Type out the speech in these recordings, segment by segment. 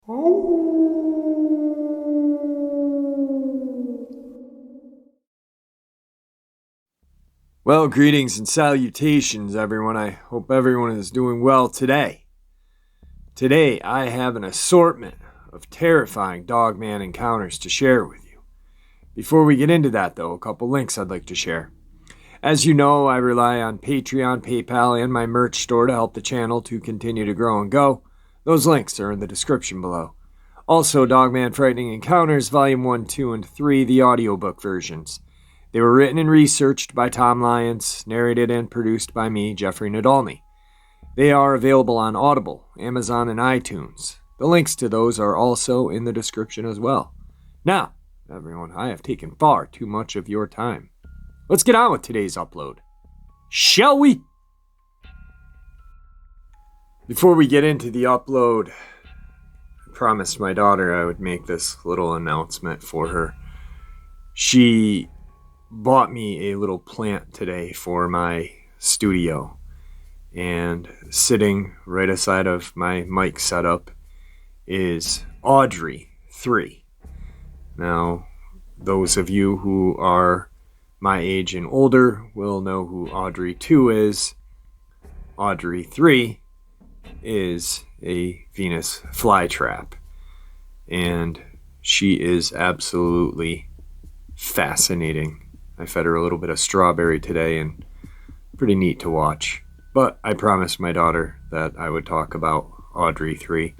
Well, greetings and salutations, everyone. I hope everyone is doing well today. Today, I have an assortment of terrifying Dogman encounters to share with you. Before we get into that, though, a couple links I'd like to share. As you know, I rely on Patreon, PayPal, and my merch store to help the channel to continue to grow and go. Those links are in the description below. Also, Dogman Frightening Encounters, Volume 1, 2, and 3, the audiobook versions. They were written and researched by Tom Lyons, narrated and produced by me, Jeffrey Nadolny. They are available on Audible, Amazon, and iTunes. The links to those are also in the description as well. Now, everyone, I have taken far too much of your time. Let's get on with today's upload. Shall we? Before we get into the upload, I promised my daughter I would make this little announcement for her. She bought me a little plant today for my studio, and sitting right aside of my mic setup is Audrey 3. Now, those of you who are my age and older will know who Audrey 2 is. Audrey 3 is a Venus flytrap, and she is absolutely fascinating. I fed her a little bit of strawberry today, and pretty neat to watch. But I promised my daughter that I would talk about Audrey 3,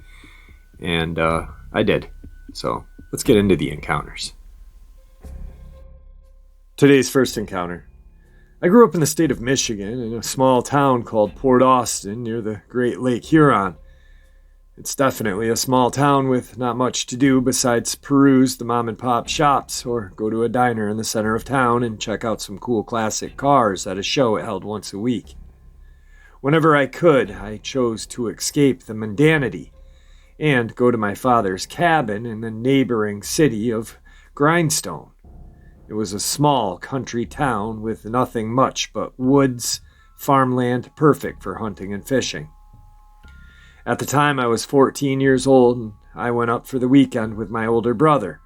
and I did. So let's get into the encounters. Today's first encounter. I grew up in the state of Michigan in a small town called Port Austin near the Great Lake Huron. It's definitely a small town with not much to do besides peruse the mom and pop shops or go to a diner in the center of town and check out some cool classic cars at a show it held once a week. Whenever I could, I chose to escape the mundanity and go to my father's cabin in the neighboring city of Grindstone. It was a small country town with nothing much but woods, farmland, perfect for hunting and fishing. At the time, I was 14 years old, and I went up for the weekend with my older brother,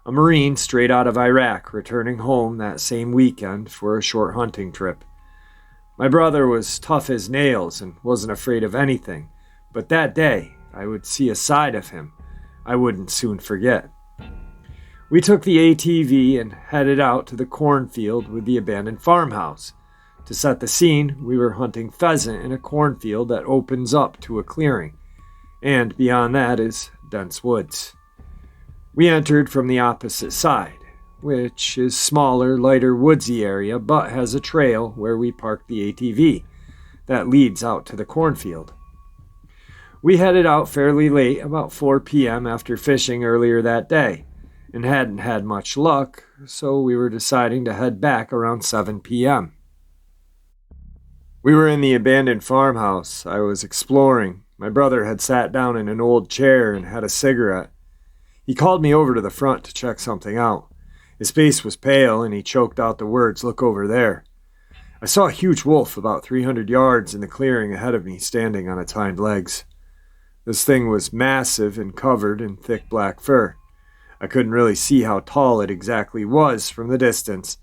a Marine straight out of Iraq, returning home that same weekend for a short hunting trip. My brother was tough as nails and wasn't afraid of anything, but that day, I would see a side of him I wouldn't soon forget. We took the ATV and headed out to the cornfield with the abandoned farmhouse. To set the scene, we were hunting pheasant in a cornfield that opens up to a clearing, and beyond that is dense woods. We entered from the opposite side, which is smaller, lighter, woodsy area, but has a trail where we parked the ATV that leads out to the cornfield. We headed out fairly late, about 4 p.m. after fishing earlier that day, and hadn't had much luck, so we were deciding to head back around 7 p.m. We were in the abandoned farmhouse. I was exploring. My brother had sat down in an old chair and had a cigarette. He called me over to the front to check something out. His face was pale, and he choked out the words, "Look over there." I saw a huge wolf about 300 yards in the clearing ahead of me, standing on its hind legs. This thing was massive and covered in thick black fur. I couldn't really see how tall it exactly was from the distance,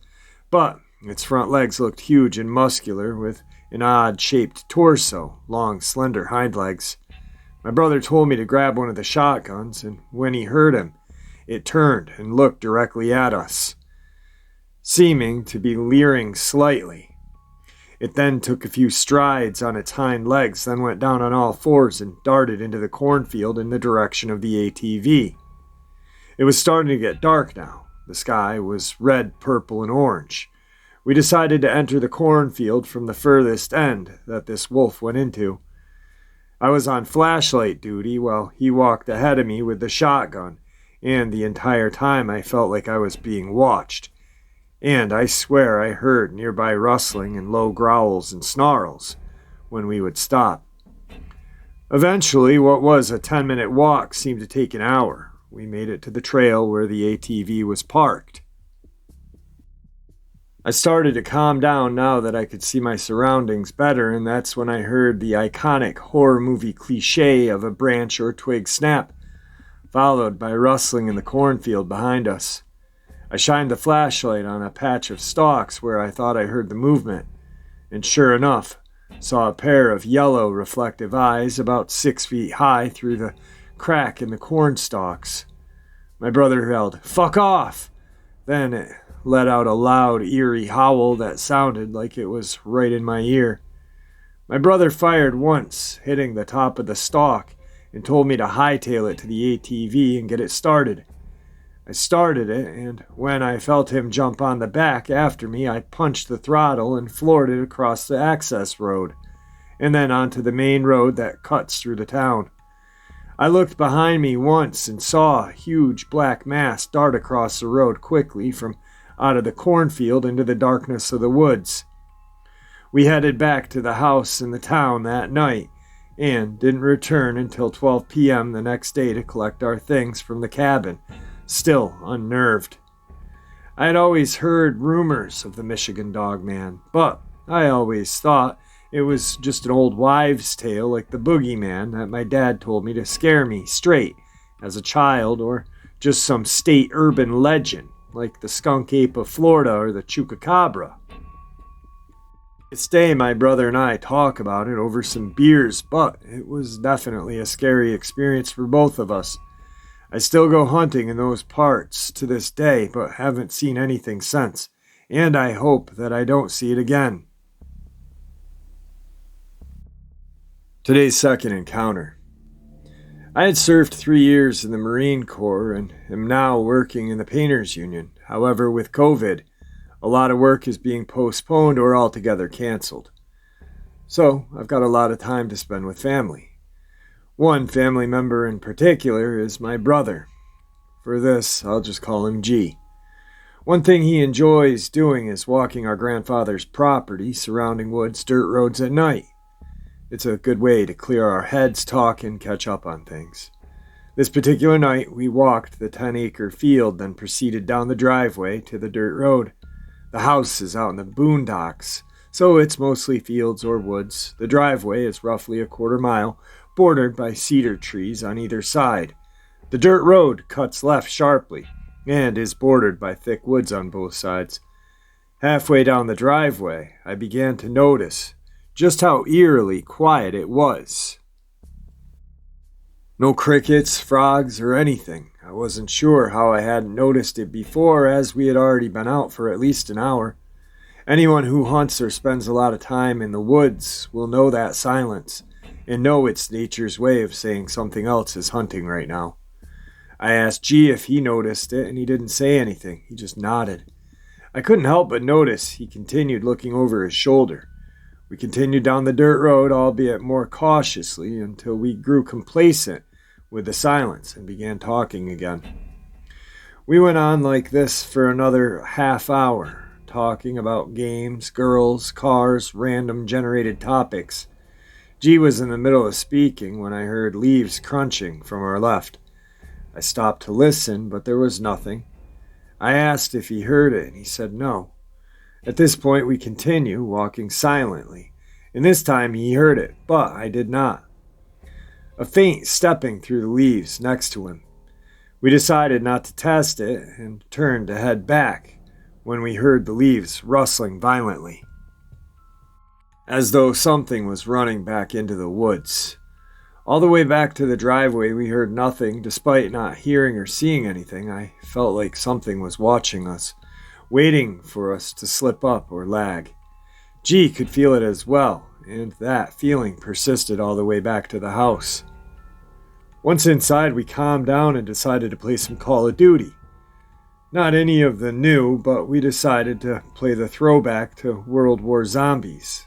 but its front legs looked huge and muscular, with an odd-shaped torso, long, slender hind legs. My brother told me to grab one of the shotguns, and when he heard him, it turned and looked directly at us, seeming to be leering slightly. It then took a few strides on its hind legs, then went down on all fours and darted into the cornfield in the direction of the ATV. It was starting to get dark now. The sky was red, purple, and orange. We decided to enter the cornfield from the furthest end that this wolf went into. I was on flashlight duty while he walked ahead of me with the shotgun, and the entire time I felt like I was being watched. And I swear I heard nearby rustling and low growls and snarls when we would stop. Eventually, what was a 10-minute walk seemed to take an hour. We made it to the trail where the ATV was parked. I started to calm down now that I could see my surroundings better, and that's when I heard the iconic horror movie cliche of a branch or twig snap followed by rustling in the cornfield behind us. I shined the flashlight on a patch of stalks where I thought I heard the movement, and sure enough, saw a pair of yellow reflective eyes about 6 feet high through the crack in the corn stalks. My brother yelled, "Fuck off!" Then it let out a loud, eerie howl that sounded like it was right in my ear. My brother fired once, hitting the top of the stalk, and told me to hightail it to the ATV and get it started. I started it, and when I felt him jump on the back after me, I punched the throttle and floored it across the access road, and then onto the main road that cuts through the town. I looked behind me once and saw a huge black mass dart across the road quickly from out of the cornfield into the darkness of the woods. We headed back to the house in the town that night and didn't return until 12 p.m. the next day to collect our things from the cabin, still unnerved. I had always heard rumors of the Michigan Dogman, but I always thought it was just an old wives' tale like the boogeyman that my dad told me to scare me straight as a child, or just some state urban legend like the skunk ape of Florida or the chupacabra. This day my brother and I talk about it over some beers, but it was definitely a scary experience for both of us. I still go hunting in those parts to this day, but haven't seen anything since, and I hope that I don't see it again. Today's second encounter. I had served 3 years in the Marine Corps and am now working in the Painters Union. However, with COVID, a lot of work is being postponed or altogether canceled. So, I've got a lot of time to spend with family. One family member in particular is my brother. For this, I'll just call him G. One thing he enjoys doing is walking our grandfather's property, surrounding woods, dirt roads at night. It's a good way to clear our heads, talk, and catch up on things. This particular night, we walked the 10-acre field, then proceeded down the driveway to the dirt road. The house is out in the boondocks, so it's mostly fields or woods. The driveway is roughly a quarter mile, bordered by cedar trees on either side. The dirt road cuts left sharply, and is bordered by thick woods on both sides. Halfway down the driveway, I began to notice just how eerily quiet it was. No crickets, frogs, or anything. I wasn't sure how I hadn't noticed it before, as we had already been out for at least an hour. Anyone who hunts or spends a lot of time in the woods will know that silence, and know it's nature's way of saying something else is hunting right now. I asked G if he noticed it, and he didn't say anything. He just nodded. I couldn't help but notice he continued looking over his shoulder. We continued down the dirt road, albeit more cautiously, until we grew complacent with the silence and began talking again. We went on like this for another half hour, talking about games, girls, cars, random generated topics. G was in the middle of speaking when I heard leaves crunching from our left. I stopped to listen, but there was nothing. I asked if he heard it, and he said no. At this point, we continue walking silently, and this time he heard it, but I did not. A faint stepping through the leaves next to him. We decided not to test it and turned to head back when we heard the leaves rustling violently, as though something was running back into the woods. All the way back to the driveway, we heard nothing. Despite not hearing or seeing anything, I felt like something was watching us, waiting for us to slip up or lag. G could feel it as well, and that feeling persisted all the way back to the house. Once inside, we calmed down and decided to play some Call of Duty. Not any of the new, but we decided to play the throwback to World War Zombies.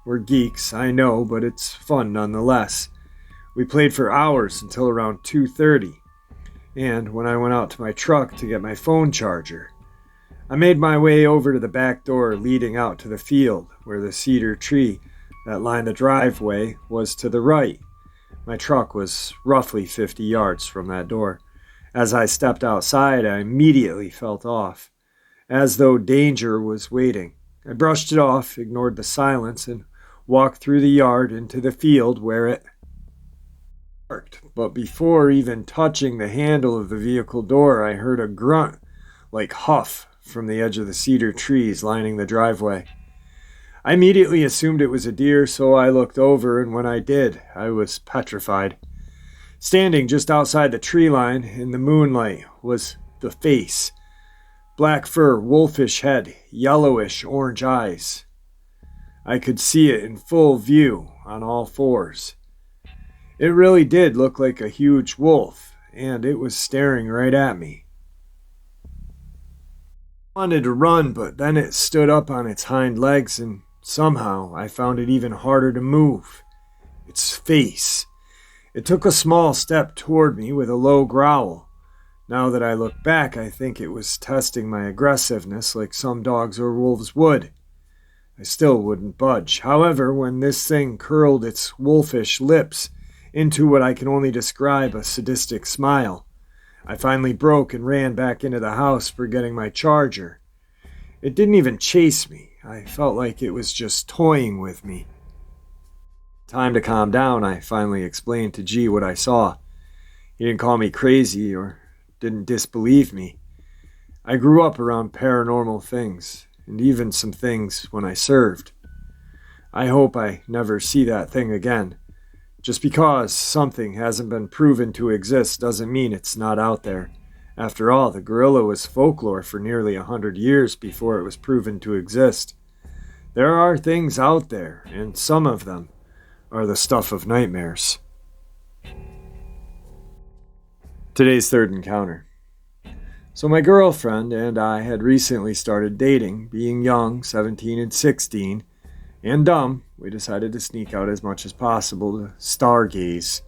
We're geeks, I know, but it's fun nonetheless. We played for hours until around 2:30, and when I went out to my truck to get my phone charger, I made my way over to the back door leading out to the field, where the cedar tree that lined the driveway was to the right. My truck was roughly 50 yards from that door. As I stepped outside, I immediately felt off, as though danger was waiting. I brushed it off, ignored the silence, and walked through the yard into the field where it But before even touching the handle of the vehicle door, I heard a grunt like huff from the edge of the cedar trees lining the driveway. I immediately assumed it was a deer, so I looked over, and when I did, I was petrified. Standing just outside the tree line in the moonlight was the face. Black fur, wolfish head, yellowish orange eyes. I could see it in full view on all fours. It really did look like a huge wolf, and it was staring right at me. I wanted to run, but then it stood up on its hind legs, and somehow I found it even harder to move. Its face. It took a small step toward me with a low growl. Now that I look back, I think it was testing my aggressiveness like some dogs or wolves would. I still wouldn't budge. However, when this thing curled its wolfish lips into what I can only describe a sadistic smile, I finally broke and ran back into the house, forgetting my charger. It didn't even chase me. I felt like it was just toying with me. Time to calm down, I finally explained to G what I saw. He didn't call me crazy or didn't disbelieve me. I grew up around paranormal things, and even some things when I served. I hope I never see that thing again. Just because something hasn't been proven to exist doesn't mean it's not out there. After all, the gorilla was folklore for nearly 100 years before it was proven to exist. There are things out there, and some of them are the stuff of nightmares. Today's third encounter. So my girlfriend and I had recently started dating. Being young, 17 and 16, and dumb, we decided to sneak out as much as possible to stargaze.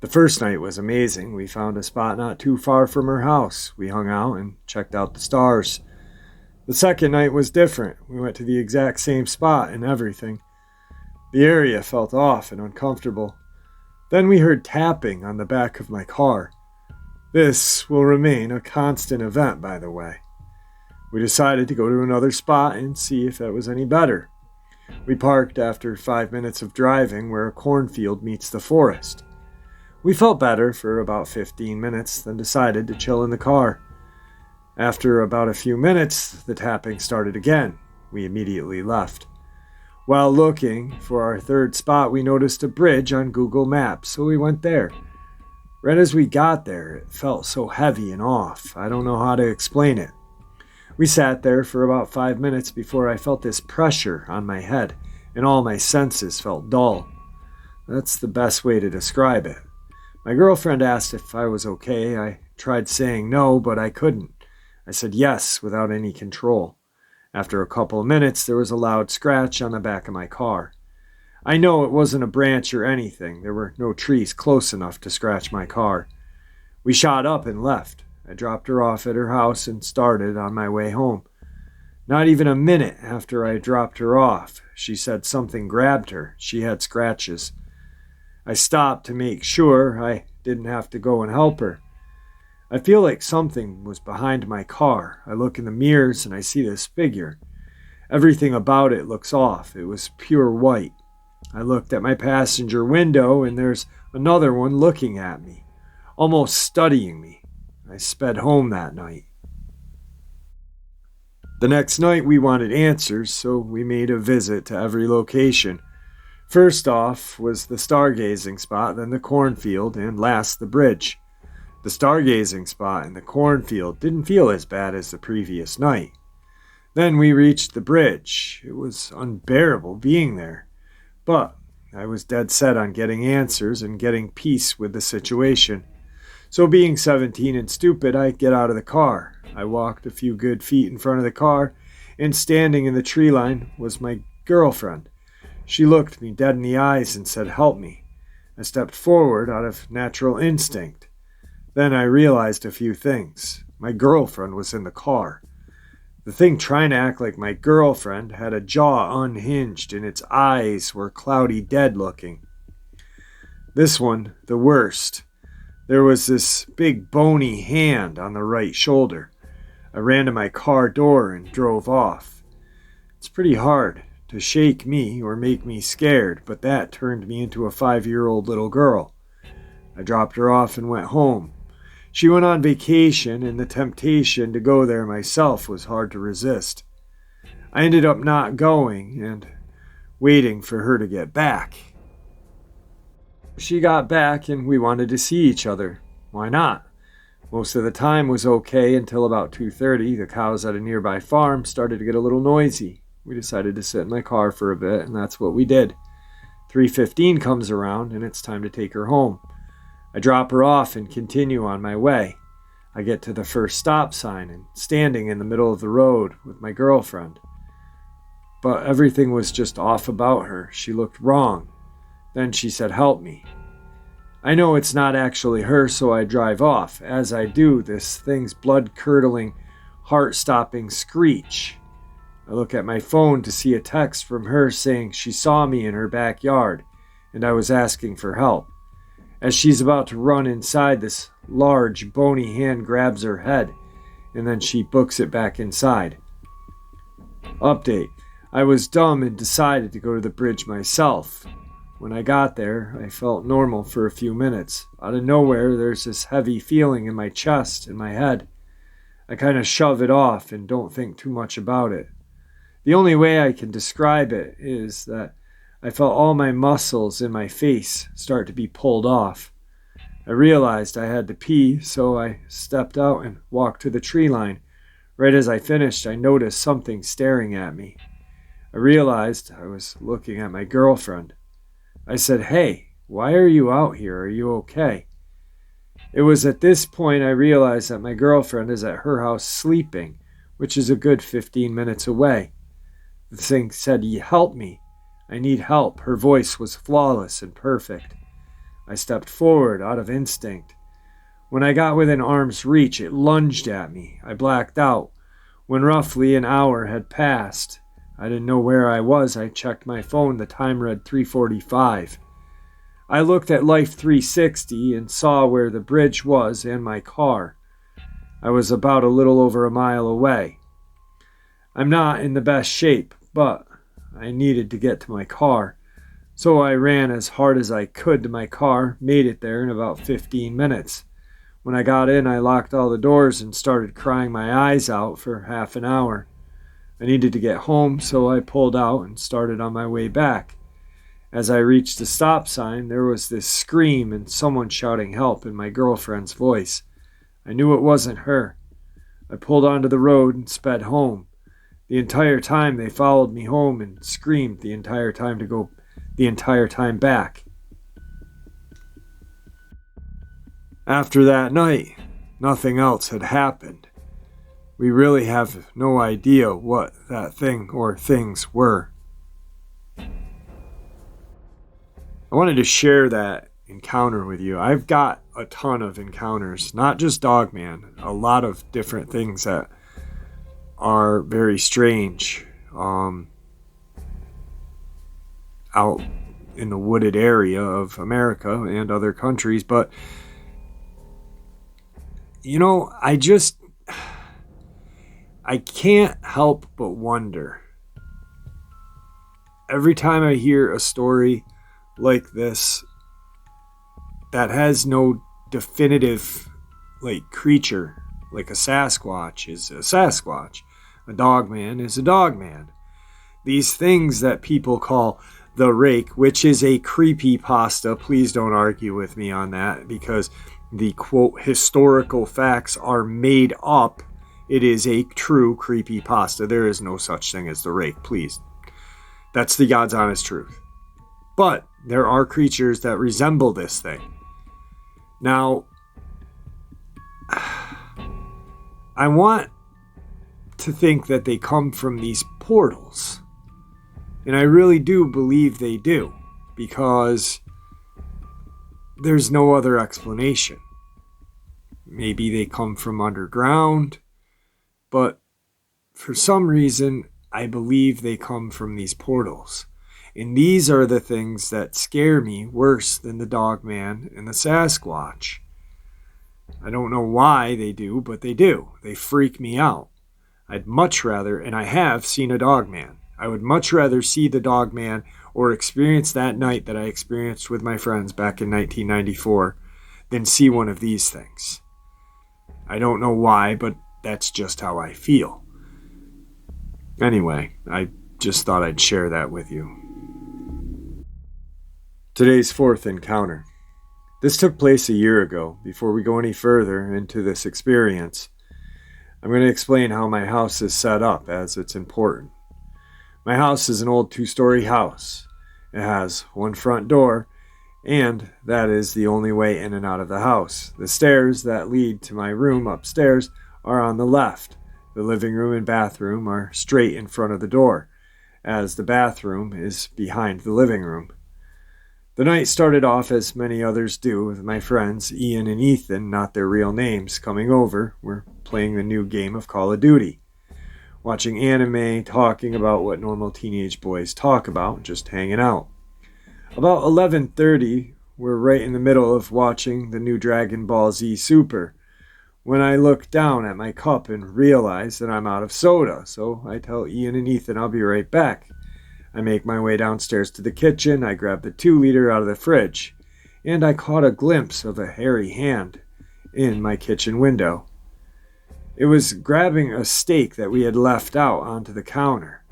The first night was amazing. We found a spot not too far from her house. We hung out and checked out the stars. The second night was different. We went to the exact same spot and everything. The area felt off and uncomfortable. Then we heard tapping on the back of my car. This will remain a constant event, by the way. We decided to go to another spot and see if that was any better. We parked after 5 minutes of driving where a cornfield meets the forest. We felt better for about 15 minutes, then decided to chill in the car. After about a few minutes, the tapping started again. We immediately left. While looking for our third spot, we noticed a bridge on Google Maps, so we went there. Right as we got there, it felt so heavy and off. I don't know how to explain it. We sat there for about 5 minutes before I felt this pressure on my head, and all my senses felt dull. That's the best way to describe it. My girlfriend asked if I was okay. I tried saying no, but I couldn't. I said yes without any control. After a couple of minutes, there was a loud scratch on the back of my car. I know it wasn't a branch or anything. There were no trees close enough to scratch my car. We shot up and left. I dropped her off at her house and started on my way home. Not even a minute after I dropped her off, she said something grabbed her. She had scratches. I stopped to make sure I didn't have to go and help her. I feel like something was behind my car. I look in the mirrors and I see this figure. Everything about it looks off. It was pure white. I looked at my passenger window and there's another one looking at me, almost studying me. I sped home that night. The next night we wanted answers, so we made a visit to every location. First off was the stargazing spot, then the cornfield, and last the bridge. The stargazing spot and the cornfield didn't feel as bad as the previous night. Then we reached the bridge. It was unbearable being there. But I was dead set on getting answers and getting peace with the situation. So being 17 and stupid, I get out of the car. I walked a few good feet in front of the car, and standing in the tree line was my girlfriend. She looked me dead in the eyes and said, "Help me." I stepped forward out of natural instinct. Then I realized a few things. My girlfriend was in the car. The thing trying to act like my girlfriend had a jaw unhinged and its eyes were cloudy dead looking. This one, the worst. There was this big bony hand on the right shoulder. I ran to my car door and drove off. It's pretty hard to shake me or make me scared, but that turned me into a 5-year-old little girl. I dropped her off and went home. She went on vacation, and the temptation to go there myself was hard to resist. I ended up not going and waiting for her to get back. She got back and we wanted to see each other. Why not? Most of the time was okay until about 2:30. The cows at a nearby farm started to get a little noisy. We decided to sit in my car for a bit, and that's what we did. 3:15 comes around, and it's time to take her home. I drop her off and continue on my way. I get to the first stop sign and standing in the middle of the road with my girlfriend. But everything was just off about her. She looked wrong. Then she said, "Help me." I know it's not actually her, so I drive off. As I do, this thing's blood-curdling, heart-stopping screech. I look at my phone to see a text from her saying she saw me in her backyard and I was asking for help. As she's about to run inside, this large, bony hand grabs her head and then she books it back inside. Update. I was dumb and decided to go to the bridge myself. When I got there, I felt normal for a few minutes. Out of nowhere, there's this heavy feeling in my chest and my head. I kind of shove it off and don't think too much about it. The only way I can describe it is that I felt all my muscles in my face start to be pulled off. I realized I had to pee, so I stepped out and walked to the tree line. Right as I finished, I noticed something staring at me. I realized I was looking at my girlfriend. I said, "Hey, why are you out here? Are you okay?" It was at this point I realized that my girlfriend is at her house sleeping, which is a good 15 minutes away. The thing said, "Help me. I need help." Her voice was flawless and perfect. I stepped forward out of instinct. When I got within arm's reach, it lunged at me. I blacked out. When roughly an hour had passed, I didn't know where I was. I checked my phone. The time read 3:45. I looked at Life 360 and saw where the bridge was and my car. I was about a little over a mile away. I'm not in the best shape, but I needed to get to my car. So I ran as hard as I could to my car, made it there in about 15 minutes. When I got in, I locked all the doors and started crying my eyes out for half an hour. I needed to get home, so I pulled out and started on my way back. As I reached the stop sign, there was this scream and someone shouting help in my girlfriend's voice. I knew it wasn't her. I pulled onto the road and sped home. The entire time they followed me home and screamed the entire time back. After that night, nothing else had happened. We really have no idea what that thing or things were. I wanted to share that encounter with you. I've got a ton of encounters, not just Dogman, a lot of different things that are very strange out in the wooded area of America and other countries. But, you know, I can't help but wonder. Every time I hear a story like this that has no definitive creature, like a Sasquatch is a Sasquatch, a Dogman is a Dogman. These things that people call the rake, which is a creepypasta, please don't argue with me on that, because the quote historical facts are made up. It is a true creepypasta. There is no such thing as the rake, please. That's the God's honest truth. But there are creatures that resemble this thing. Now, I want to think that they come from these portals. And I really do believe they do, because there's no other explanation. Maybe they come from underground, but for some reason, I believe they come from these portals. And these are the things that scare me worse than the Dogman and the Sasquatch. I don't know why they do, but they do. They freak me out. I'd much rather, and I have seen a Dogman. I would much rather see the Dogman or experience that night that I experienced with my friends back in 1994 than see one of these things. I don't know why, but that's just how I feel. Anyway, I just thought I'd share that with you. Today's fourth encounter. This took place a year ago. Before we go any further into this experience, I'm going to explain how my house is set up, as it's important. My house is an old 2-story house. It has one front door, and that is the only way in and out of the house. The stairs that lead to my room upstairs are on the left. The living room and bathroom are straight in front of the door, as the bathroom is behind the living room. The night started off as many others do, with my friends Ian and Ethan, not their real names, coming over. We're playing the new game of Call of Duty, watching anime, talking about what normal teenage boys talk about, just hanging out. About 11:30, we're right in the middle of watching the new Dragon Ball Z Super, when I look down at my cup and realize that I'm out of soda, so I tell Ian and Ethan I'll be right back. I make my way downstairs to the kitchen, I grab the 2-liter out of the fridge, and I caught a glimpse of a hairy hand in my kitchen window. It was grabbing a steak that we had left out onto the counter.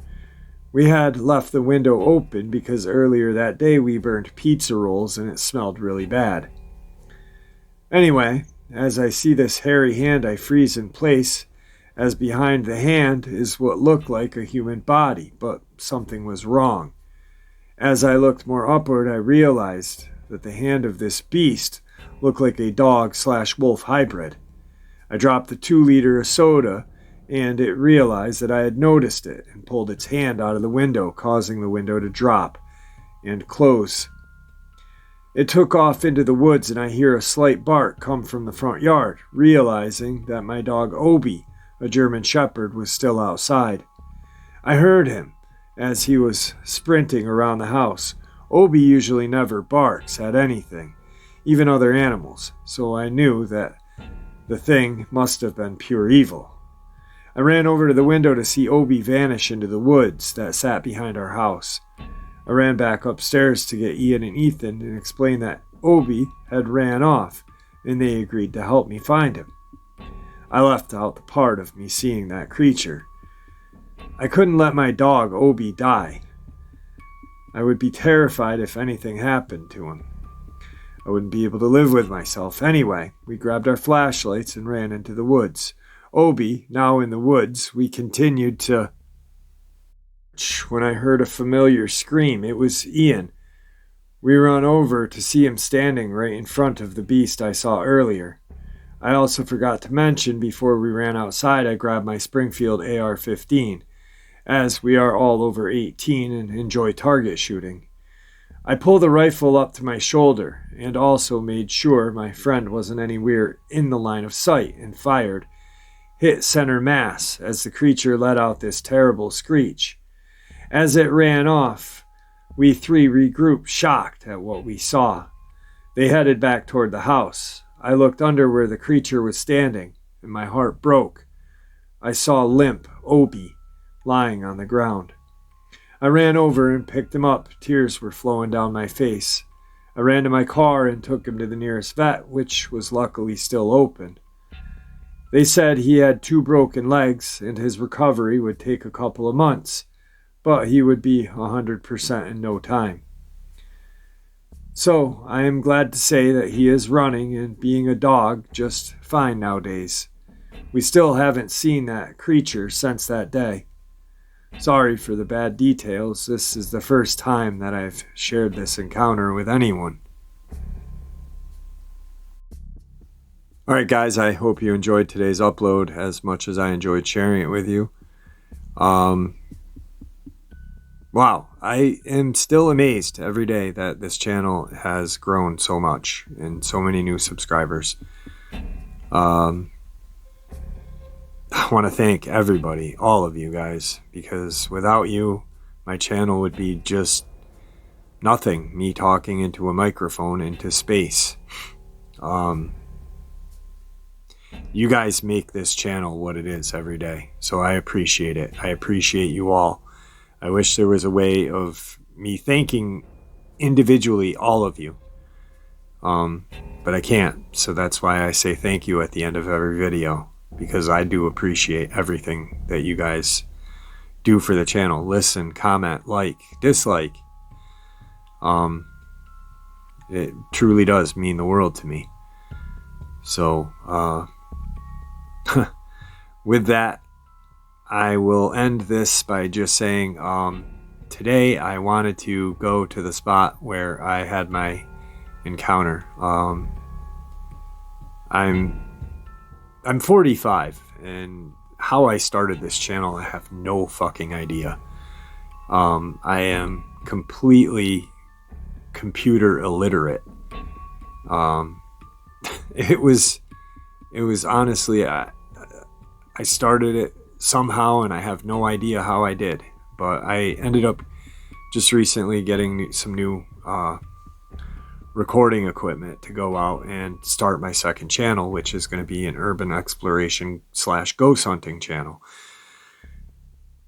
We had left the window open because earlier that day we burned pizza rolls and it smelled really bad. Anyway, as I see this hairy hand, I freeze in place, as behind the hand is what looked like a human body, but something was wrong. As I looked more upward, I realized that the hand of this beast looked like a dog/wolf hybrid. I dropped the 2-liter of soda, and it realized that I had noticed it and pulled its hand out of the window, causing the window to drop and close. It took off into the woods, and I hear a slight bark come from the front yard, realizing that my dog Obi, a German Shepherd, was still outside. I heard him as he was sprinting around the house. Obi usually never barks at anything, even other animals, so I knew that the thing must have been pure evil. I ran over to the window to see Obi vanish into the woods that sat behind our house. I ran back upstairs to get Ian and Ethan and explain that Obi had ran off, and they agreed to help me find him. I left out the part of me seeing that creature. I couldn't let my dog Obi die. I would be terrified if anything happened to him. I wouldn't be able to live with myself. Anyway, we grabbed our flashlights and ran into the woods. Obi, now in the woods, we continued to... When I heard a familiar scream, it was Ian. We ran over to see him standing right in front of the beast I saw earlier. I also forgot to mention, before we ran outside, I grabbed my Springfield AR-15, as we are all over 18 and enjoy target shooting. I pulled the rifle up to my shoulder, and also made sure my friend wasn't anywhere in the line of sight, and fired. Hit center mass as the creature let out this terrible screech. As it ran off, we 3 regrouped, shocked at what we saw. They headed back toward the house. I looked under where the creature was standing, and my heart broke. I saw limp Obi lying on the ground. I ran over and picked him up. Tears were flowing down my face. I ran to my car and took him to the nearest vet, which was luckily still open. They said he had 2 broken legs and his recovery would take a couple of months, but he would be 100% in no time. So, I am glad to say that he is running and being a dog just fine nowadays. We still haven't seen that creature since that day. Sorry for the bad details. This is the first time that I've shared this encounter with anyone. Alright guys, I hope you enjoyed today's upload as much as I enjoyed sharing it with you. Wow, I am still amazed every day that this channel has grown so much and so many new subscribers. I want to thank everybody, all of you guys, because without you, my channel would be just nothing. Me talking into a microphone into space. You guys make this channel what it is every day, so I appreciate it. I appreciate you all. I wish there was a way of me thanking individually all of you. but I can't. So that's why I say thank you at the end of every video, because I do appreciate everything that you guys do for the channel. Listen, comment, like, dislike. It truly does mean the world to me. So with that, I will end this by just saying today I wanted to go to the spot where I had my encounter. I'm 45, and how I started this channel, I have no fucking idea. I am completely computer illiterate. It was honestly, I started it somehow, and I have no idea how I did, but I ended up just recently getting some new recording equipment to go out and start my second channel, which is going to be an urban exploration / ghost hunting channel.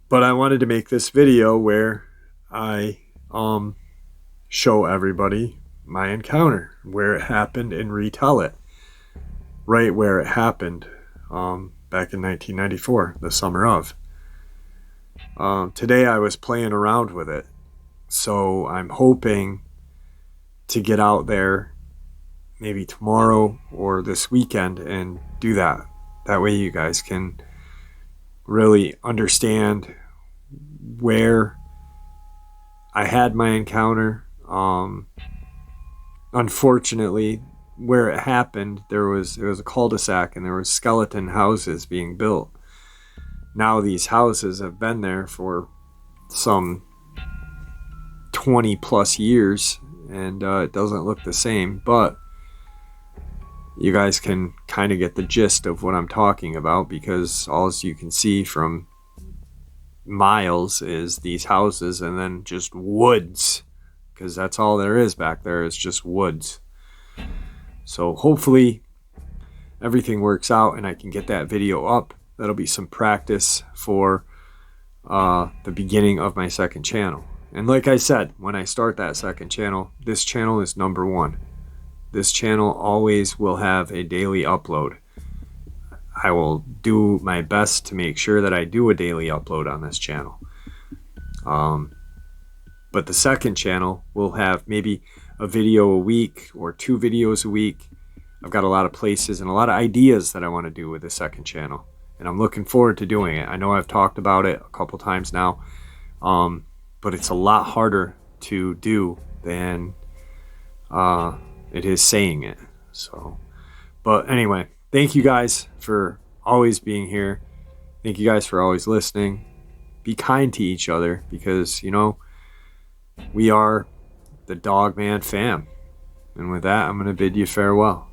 But I wanted to make this video where I show everybody my encounter, where it happened, and retell it right where it happened, back in 1994, the summer of. Today I was playing around with it, so I'm hoping to get out there maybe tomorrow or this weekend and do that. That way you guys can really understand where I had my encounter. Unfortunately, where it happened, it was a cul-de-sac, and there was skeleton houses being built. Now these houses have been there for some 20 plus years, and it doesn't look the same, but you guys can kind of get the gist of what I'm talking about, because all you can see from miles is these houses and then just woods, because that's all there is back there, is just woods. So hopefully everything works out and I can get that video up. That'll be some practice for the beginning of my second channel. And like I said, when I start that second channel, this channel is number one. This channel always will have a daily upload. I will do my best to make sure that I do a daily upload on this channel. But the second channel will have maybe a video a week or 2 videos a week. I've got a lot of places and a lot of ideas that I want to do with the second channel, and I'm looking forward to doing it. I know I've talked about it a couple times now, but it's a lot harder to do than it is saying it. So, but anyway, thank you guys for always being here. Thank you guys for always listening. Be kind to each other, because, you know, we are the Dogman fam. And with that, I'm going to bid you farewell.